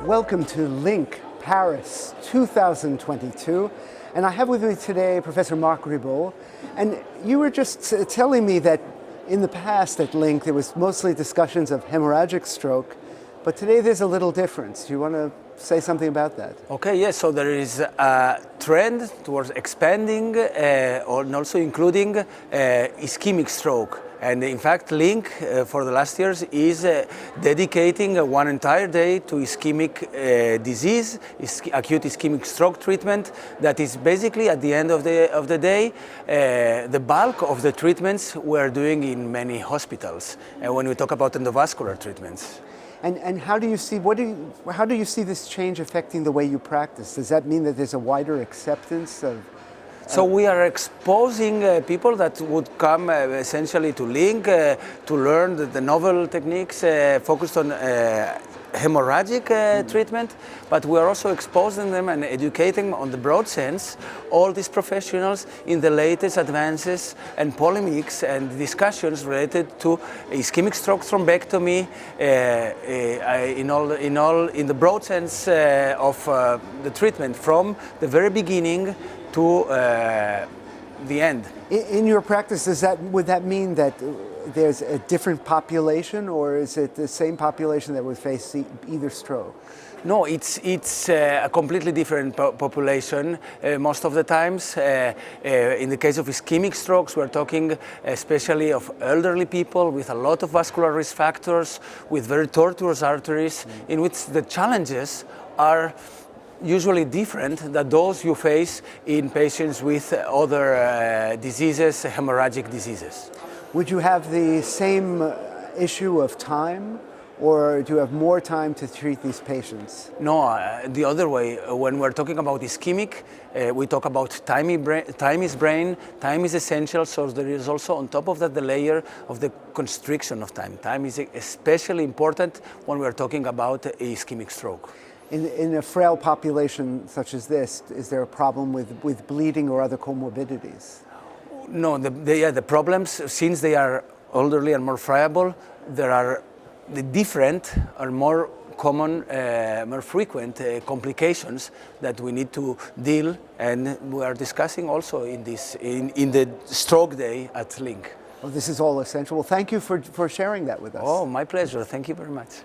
Welcome to LINNC Paris 2022. And I have with me today Professor Marc Ribó. And you were just telling me that in the past at LINNC there was mostly discussions of hemorrhagic stroke, but today there's a little difference. Do you want to say something about that? Okay, yes, so there is a trend towards expanding and also including ischemic stroke. And in fact, LINNC for the last years is dedicating one entire day to ischemic disease, acute ischemic stroke treatment. That is basically at the end of the day, the bulk of the treatments we're doing in many hospitals when we talk about endovascular treatments. And how do you see this change affecting the way you practice? Does that mean that there's a wider acceptance of? So we are exposing people that would come essentially to LINNC to learn the novel techniques focused on hemorrhagic treatment, but we are also exposing them and educating on the broad sense all these professionals in the latest advances and polemics and discussions related to ischemic stroke thrombectomy in the broad sense of the treatment from the very beginning to the end. In your practice, would that mean that there's a different population, or is it the same population that would face either stroke? No, it's a completely different population most of the times. In the case of ischemic strokes, we're talking especially of elderly people with a lot of vascular risk factors, with very tortuous arteries, in which the challenges are usually different than those you face in patients with other diseases, hemorrhagic diseases. Would you have the same issue of time, or do you have more time to treat these patients? No, the other way. When we're talking about ischemic, we talk about time is brain, time is essential, so there is also on top of that the layer of the constriction of time. Time is especially important when we're talking about ischemic stroke. In a frail population such as this, is there a problem with bleeding or other comorbidities? No, the problems, since they are elderly and more friable, the different or more common, more frequent complications that we need to deal, and we are discussing also in the stroke day at LINNC. Well, this is all essential. Well, thank you for sharing that with us. Oh, my pleasure. Thank you very much.